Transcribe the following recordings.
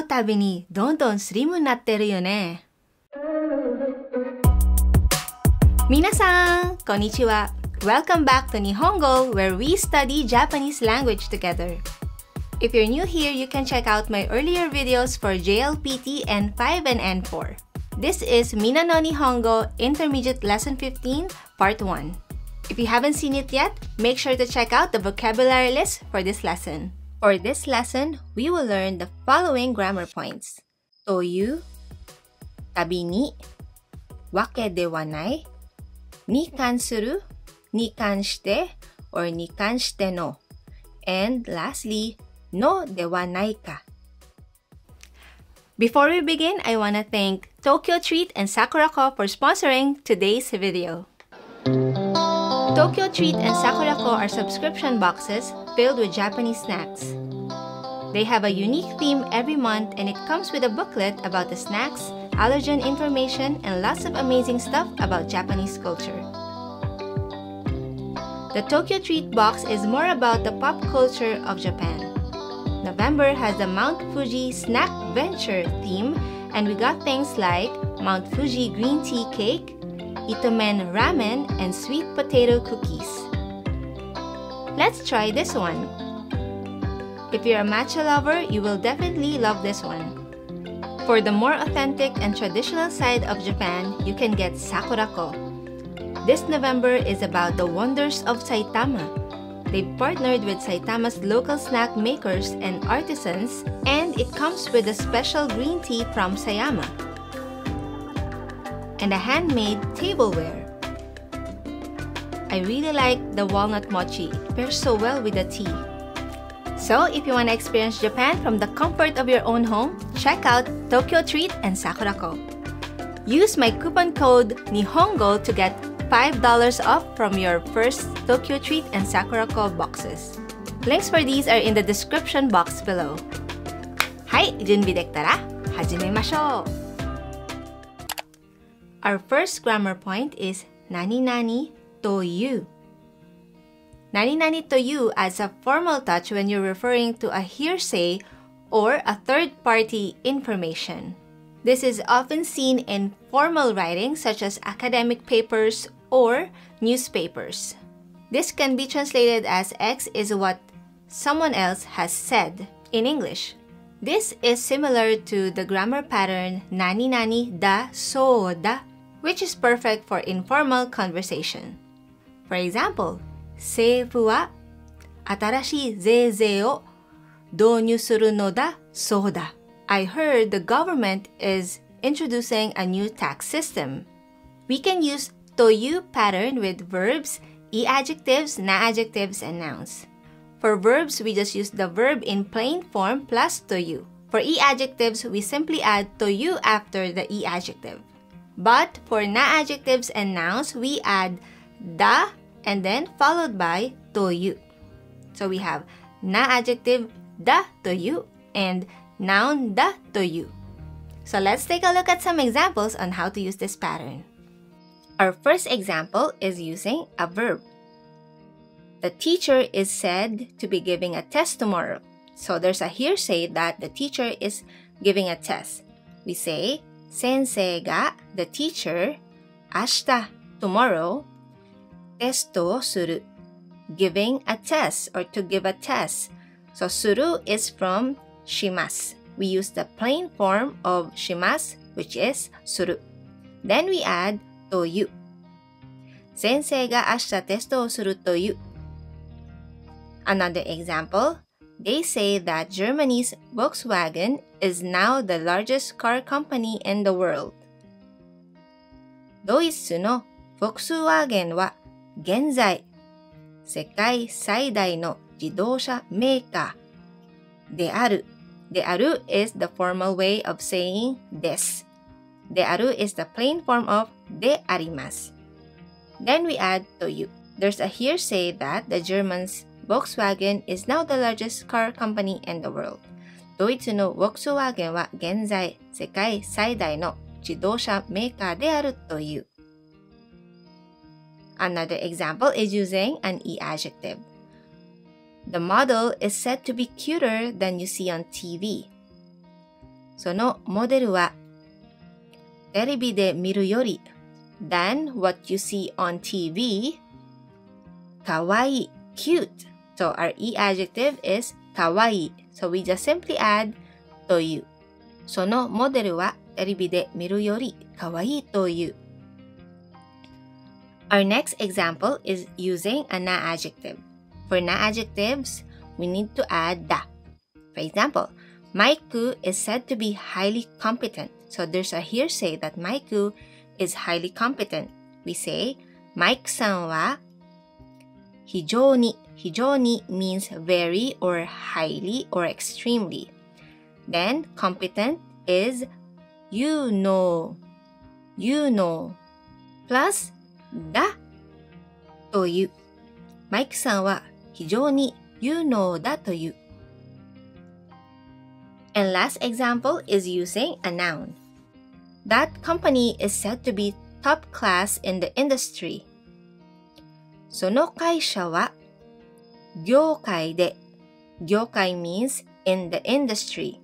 たびにどんどんスリムになってるよね。みなさん、こんにちは。Welcome back to NihonGoal, where we study Japanese language together. If you're new here, you can check out my earlier videos for JLPT N5 and N4. This is Minna No Nihongo Intermediate Lesson 15, Part 1. If you haven't seen it yet, make sure to check out the vocabulary list for this lesson. For this lesson, we will learn the following grammar points. という、たびに、わけではない、に関する、に関して、or に関しての、and lastly, のではないか。Before we begin, I want to thank TokyoTreat and Sakuraco for sponsoring today's video. TokyoTreat and Sakuraco are subscription boxes filled with Japanese snacks. They have a unique theme every month and it comes with a booklet about the snacks, allergen information, and lots of amazing stuff about Japanese culture. The TokyoTreat box is more about the pop culture of Japan. November has the Mount Fuji Snack Venture theme, and we got things like Mount Fuji green tea cake, Itomen ramen, and sweet potato cookies. Let's try this one. If you're a matcha lover, you will definitely love this one. For the more authentic and traditional side of Japan, you can get Sakuraco. This November is about the wonders of Saitama. They've partnered with Saitama's local snack makers and artisans, and it comes with a special green tea from Sayama and a handmade tableware. I really like the walnut mochi. It pairs so well with the tea. So if you want to experience Japan from the comfort of your own home, check out TokyoTreat and Sakuraco. Use my coupon code NihonGoal to get $5 off from your first TokyoTreat and Sakuraco boxes. Links for these are in the description box below. はい、準備できたら始めましょう。Our first grammar point is 何々という。何々という adds a formal touch when you're referring to a hearsay or a third-party information. This is often seen in formal writing such as academic papers or newspapers. This can be translated as X is what someone else has said in English. This is similar to the grammar pattern nani nani da so da, which is perfect for informal conversation. For example, 政府は新しい税制を導入するのだそうだ. I heard the government is introducing a new tax system. We can use という pattern with verbs, e-adjectives, na-adjectives, and nouns. For verbs, we just use the verb in plain form plus という. For e-adjectives, we simply add という after the e-adjective. But for na-adjectives and nouns, we add だ and then followed by という. So we have na-adjective だという and noun だという. So let's take a look at some examples on how to use this pattern. Our first example is using a verb. The teacher is said to be giving a test tomorrow. So there's a hearsay that the teacher is giving a test. We say, 先生が the teacher 明日 tomorrow テストをする giving a test or to give a test. So する is from します. We use the plain form of します which is する. Then we add という。先生が明日テストをするという。Another example, they say that Germany's Volkswagen is now the largest car company in the world. ドイツのフォクスワーゲンは現在世界最大の自動車メーカーである。である is the formal way of saying this. である is the plain form of であります。Then we add という。There's a hearsay that the Germans' Volkswagen is now the largest car company in the world. ドイツのフォクスワーゲンは現在世界最大の自動車メーカーであるという。Another example is using an e-adjective. The model is said to be cuter than you see on TV. そのモデルはテレビで見るより than what you see on TV かわいい cute. So our E adjective is かわいい. So we just simply add という。そのモデルはテレビで見るよりかわいいという。Our next example is using a na adjective. For na adjectives, we need to add da. For example, Maiku is said to be highly competent. So there's a hearsay that Maiku is highly competent. We say, Mike-san wa 非常にmeans very or highly or extremely. Then competent is you know plus だという。マイクさんは非常に有能だという。And last example is using a noun. That company is said to be top class in the industry. その会社は業界で、業界 means in the industry.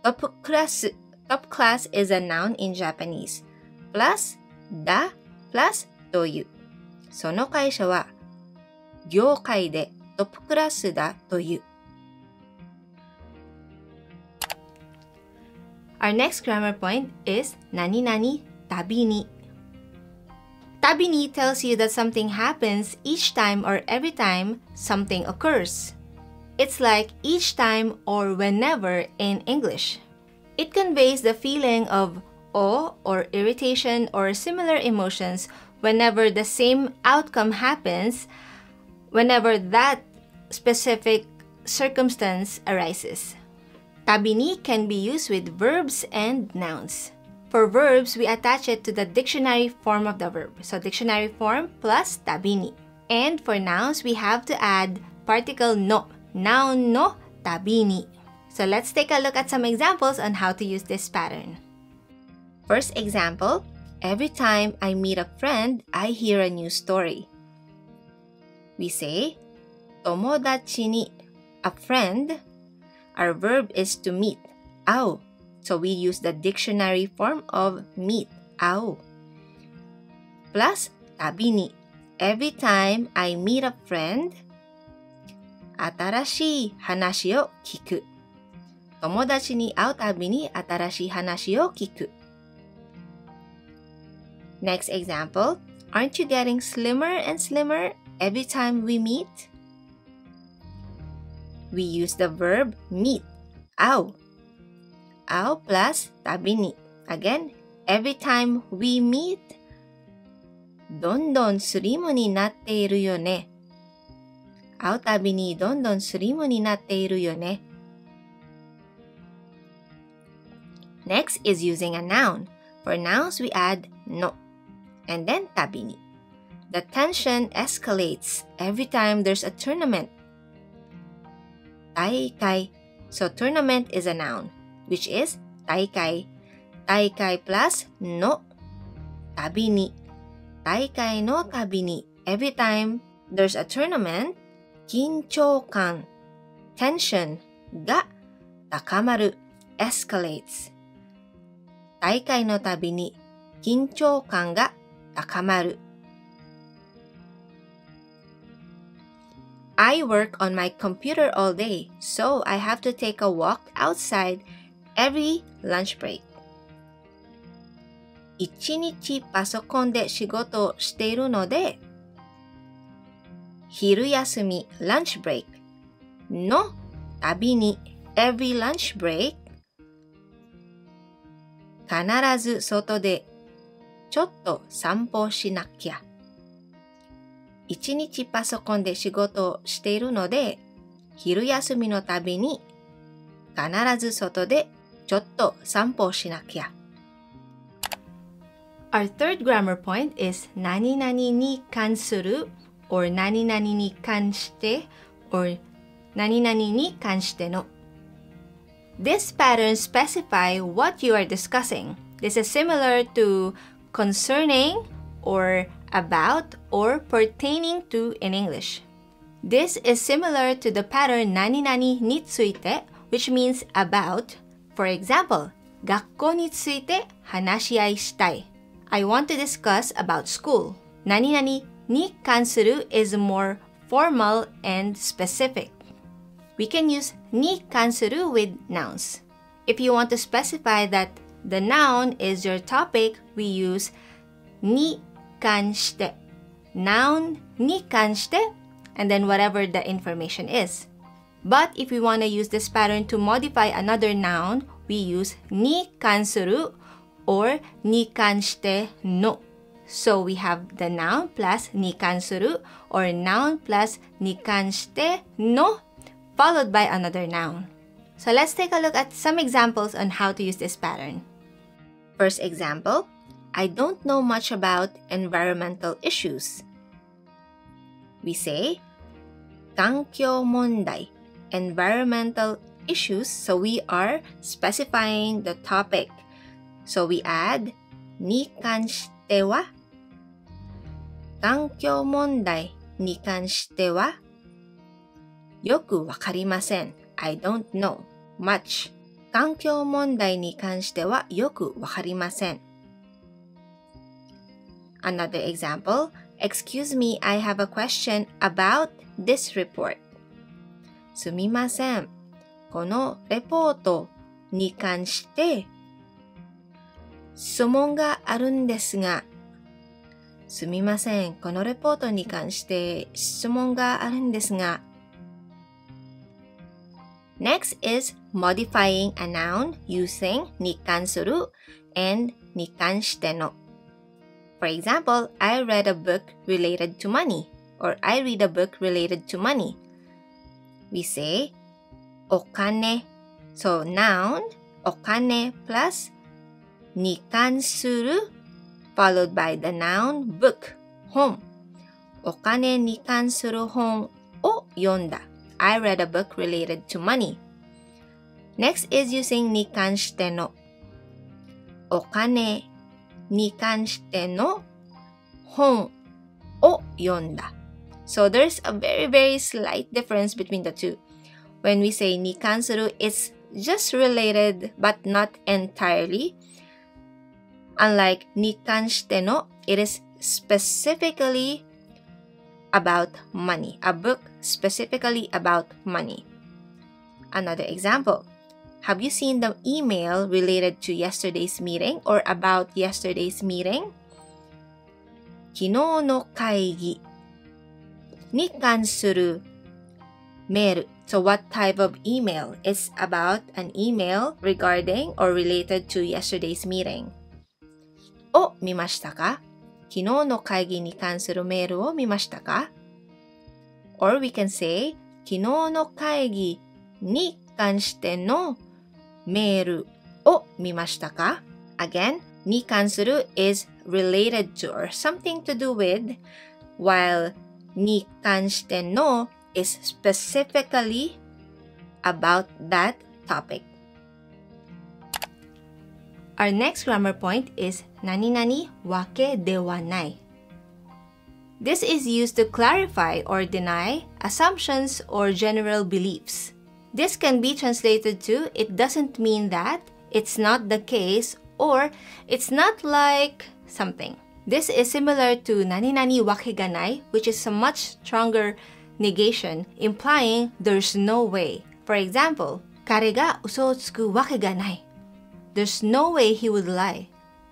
Top class is a noun in Japanese. Plus だ plus という。その会社は業界でトップクラスだという。Our next grammar point is 何々旅に。旅に tells you that something happens each time or every time something occurs. It's like each time or whenever in English. It conveys the feeling of awe or irritation or similar emotions whenever the same outcome happens, whenever that specific circumstance arises. 旅に can be used with verbs and nouns. For verbs, we attach it to the dictionary form of the verb. So dictionary form plus 旅に. And for nouns, we have to add particle no. Noun no 旅に. So let's take a look at some examples on how to use this pattern. First example, every time I meet a friend, I hear a new story. We say, 友達に a friend. Our verb is to meet, 会う. So we use the dictionary form of meet, 会う. Plus 旅に every time I meet a friend, 新しい話を聞く. 友達に会うたびに新しい話を聞く. Next example, aren't you getting slimmer and slimmer every time we meet? We use the verb meet, 会う. 会う plus 旅に. Again, every time we meet, どんどんスリムになっているよね. 会うたびにどんどんスリムになっているよね. Next is using a noun. For nouns, we add no. And then 旅に. The tension escalates every time there's a tournament. 大会. So tournament is a noun, which is 大会. 大会 plus の 旅に. 大会の旅に. Every time there's a tournament, 緊張感 tension が高まる escalates. 大会のたびに緊張感が高まる。I work on my computer all day, so I have to take a walk outside every lunch break. 一日パソコンで仕事をしているので、昼休み lunch break のたびに every lunch break 必ず外でちょっと散歩しなきゃ。一日パソコンで仕事をしているので、昼休みのたびに必ず外でちょっと散歩しなきゃ。Our third grammar point is 何々に関する or 何々に関して or 何々に関しての。This pattern specify what you are discussing. This is similar to concerning or about or pertaining to in English. This is similar to the pattern 何々について, which means about, For example, 学校について話し合いしたい。I want to discuss about school. 何々に関する is more formal and specific. We can use に関する with nouns. If you want to specify that the noun is your topic, we use に関して。Noun に関して and then whatever the information is. But if we want to use this pattern to modify another noun, we use に関する or に関しての. So we have the noun plus に関する or noun plus に関しての followed by another noun. So let's take a look at some examples on how to use this pattern. First example, I don't know much about environmental issues. We say 環境問題 environmental issues, so we are specifying the topic. So we add に関しては環境問題に関してはよくわかりません。I don't know much. 環境問題に関してはよくわかりません。Another example, excuse me, I have a question about this report. すみません。このレポートに関して質問があるんですが、すみません。このレポートに関して質問があるんですが。Next is modifying a noun using に関する and に関しての。For example, I read a book related to money, or I read a book related to money. We say お金 So noun お金 plus に関する followed by the noun book 本お金に関する本を読んだ I read a book related to money. Next is using に関してのお金に関しての本を読んだ So there's a very slight difference between the two. When we say に関する it's just related but not entirely. Unlike に関しての it is specifically about money. A book specifically about money. Another example. Have you seen the email related to yesterday's meeting or about yesterday's meeting? 昨日の会議に関するメール So what type of email? It's about an email regarding or related to yesterday's meeting. を見ましたか昨日の会議に関するメールを見ましたか Or we can say 昨日の会議に関してのメールを見ましたか Again, に関する is related to or something to do with, while に関しての is specifically about that topic. Our next grammar point is 何々わけではない. This is used to clarify or deny assumptions or general beliefs. This can be translated to it doesn't mean that, it's not the case, or it's not like something. This is similar to 何々わけがない, which is a much stronger negation, implying there's no way. For example, 彼が嘘をつくわけがない. There's no way he would lie.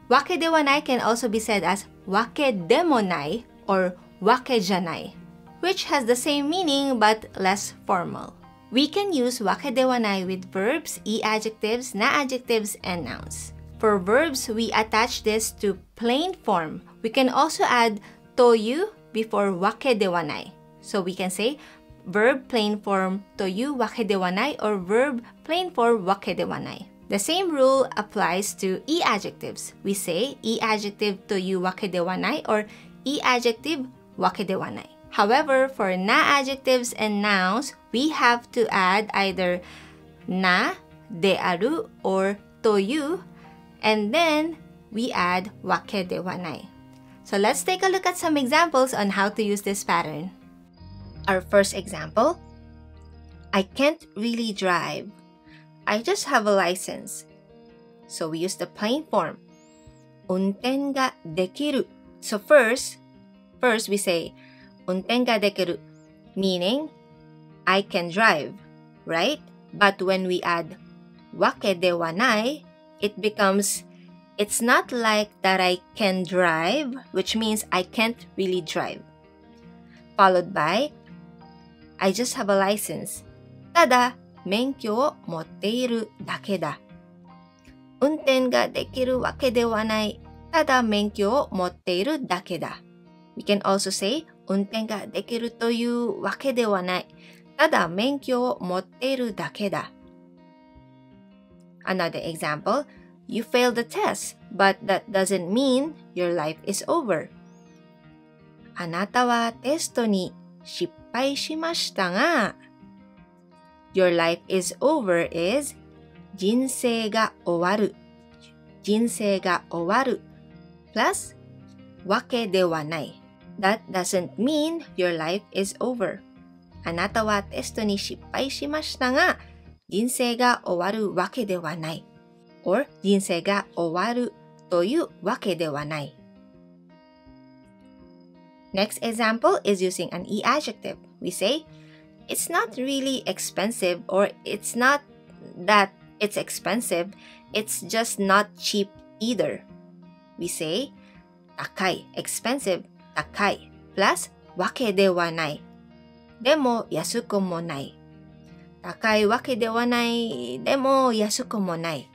わけではない can also be said as わけでもない or わけじゃない, which has the same meaning but less formal. We can use わけではない with verbs, e-adjectives, na-adjectives, and nouns. For verbs, we attach this to plain form. We can also add という before わけではない. So we can say verb plain form というわけではない or verb plain form わけではない. The same rule applies to e-adjectives. We say e-adjective というわけではない or e-adjective わけではない. However, for na-adjectives and nouns, we have to add either な である or という and then we add わけではない. So let's take a look at some examples on how to use this pattern. Our first example, I can't really drive. I just have a license. So we use the plain form. 運転ができる. So first we say 運転ができる, meaning I can drive, right? But when we add わけではない, it becomes it's not like that I can drive, which means I can't really drive. Followed by I just have a license. ただ免許を持っているだけだ。運転ができるわけではない。ただ免許を持っているだけだ。We can also say 運転ができるというわけではない。ただ免許を持っているだけだ。Another example, you failed the test, but that doesn't mean your life is over. あなたはテストに失敗しましたが、Your life is over is 人生が終わる。人生が終わる。plus わけではない。That doesn't mean your life is over. あなたはテストに失敗しましたが、人生が終わるわけではない。or 人生が終わるというわけではない。Next example is using an E adjective. We say, it's not really expensive, or it's not that it's expensive, it's just not cheap either. We say, 高い, expensive, 高い, plus わけではない。でも安くもない。高いわけではない。でも安くもない。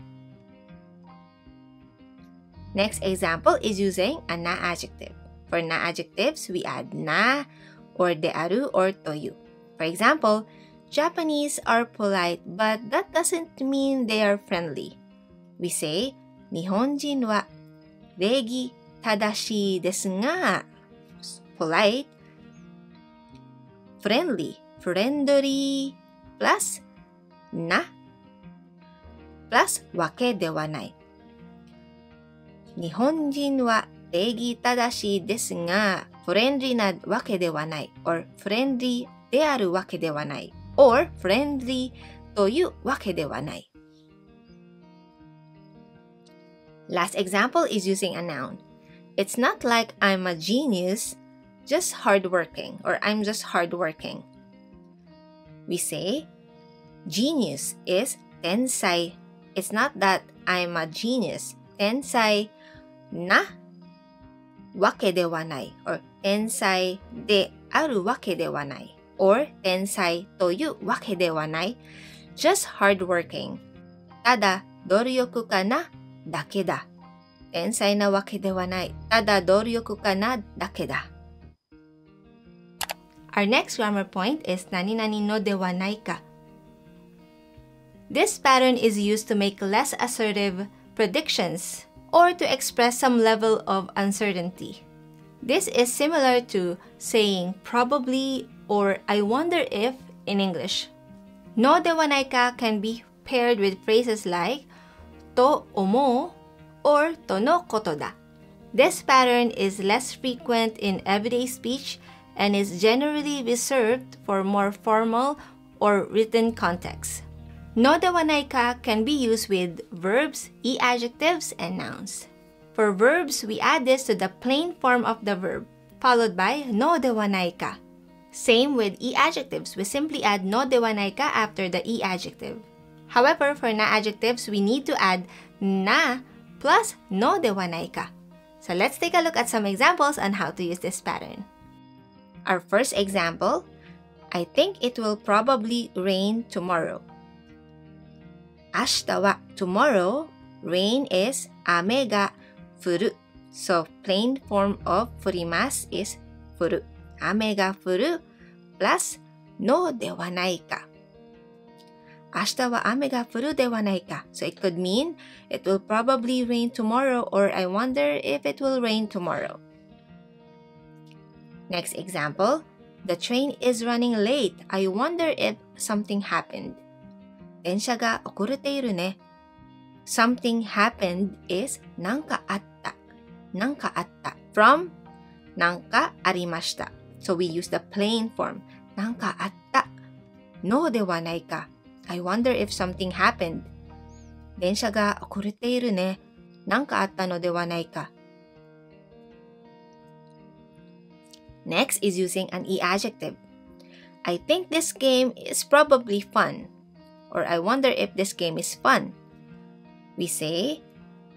Next example is using a na adjective. For na adjectives, we add na, or de aru, or toyu. For example, Japanese are polite, but that doesn't mean they are friendly. We say, 日本人は礼儀正しいですが、polite, friendly, friendly, plus な plus わけではない。日本人は礼儀正しいですが、フレンドリーなわけではない。or フレンドリーであるわけではない。or フレンドリーというわけではない。Last example is using a noun. It's not like I'm a genius, just hardworking, or I'm just hardworking. We say, genius is 天才. It's not that I'm a genius. 天才なわけではない。or 天才であるわけではない。or 天才というわけではない。just hardworking. ただ努力家なだけだ。天才なわけではない。ただ努力家なだけだ。Our next grammar point is 何々のではないか。This pattern is used to make less assertive predictions or to express some level of uncertainty. This is similar to saying probably or I wonder if in English. のではないか can be paired with phrases like と思う or とのことだ. This pattern is less frequent in everyday speech and is generally reserved for more formal or written contexts. のではないか can be used with verbs, e-adjectives, and nouns. For verbs, we add this to the plain form of the verb, followed by のではないか. Same with e-adjectives, we simply add のではないか after the e-adjective. However, for na-adjectives, we need to add な plus のではないか. So let's take a look at some examples on how to use this pattern. Our first example, I think it will probably rain tomorrow. 明日は tomorrow, rain is 雨が降る. So plain form of 降ります is 降る. 雨が降る plus のではないか. 明日は雨が降るではないか. So it could mean it will probably rain tomorrow or I wonder if it will rain tomorrow. Next example, the train is running late. I wonder if something happened. 電車が遅れているね. Something happened is なんかあった。なんかあった。from なんかありました。So we use the plain form. なんかあった。のではないか。I wonder if something happened. 電車が遅れているね。なんかあったのではないか。Next is using an E adjective. I think this game is probably fun. Or I wonder if this game is fun. We say,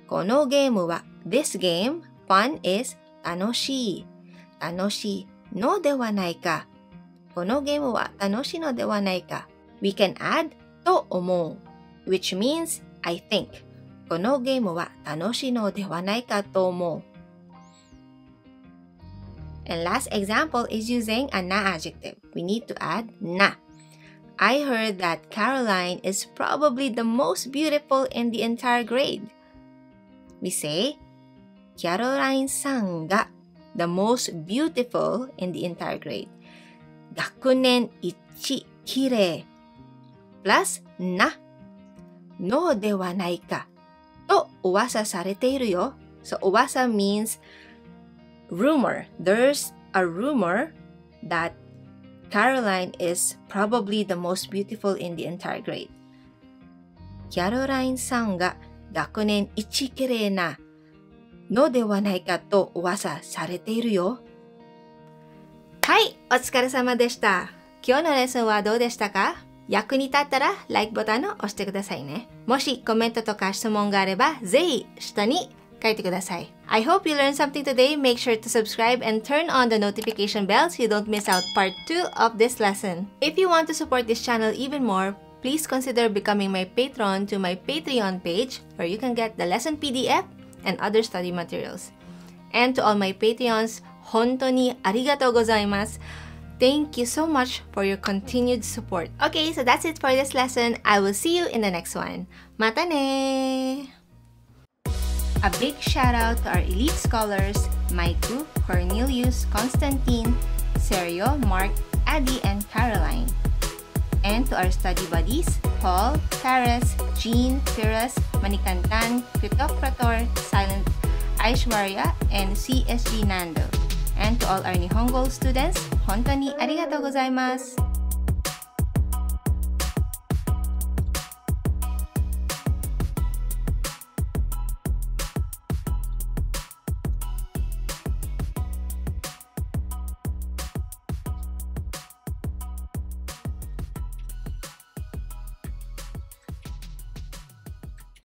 このゲームは This game, fun is 楽しい。楽しいのではないか。このゲームは楽しいのではないか。We can add と思う。Which means, I think. このゲームは楽しいのではないかと思う。And last example is using a na adjective. We need to add na. I heard that Caroline is probably the most beautiful in the entire grade. We say, キャロラインさんが the most beautiful in the entire grade. 学年一きれい plus なのではないかと噂されているよ。So 噂 means rumor. There's a rumor that Caroline is probably the most beautiful in the entire grade. キャロラインさんが学年一きれいなのではないかと噂されているよ。はい、お疲れ様でした。今日のレッスンはどうでしたか？役に立ったら LIKE ボタンを押してくださいね。もしコメントとか質問があれば、ぜひ下に書いてください。I hope you learned something today. Make sure to subscribe and turn on the notification bell so you don't miss out part 2 of this lesson. If you want to support this channel even more, please consider becoming my patron to my Patreon page where you can get the lesson PDF and other study materials. And to all my Patreons, 本当にありがとうございます。Thank you so much for your continued support. Okay, so that's it for this lesson. I will see you in the next one. またね! A big shout out to our elite scholars, Maiku, Cornelius, Constantine, Sergio, Mark, Addie, and Caroline. And to our study buddies, Paul, Paris, Jean, Firas, Manikantan, Cryptocrator, Silent, Aishwarya, and CSG Nando. And to all our NihonGoal students, 本当にありがとうございます。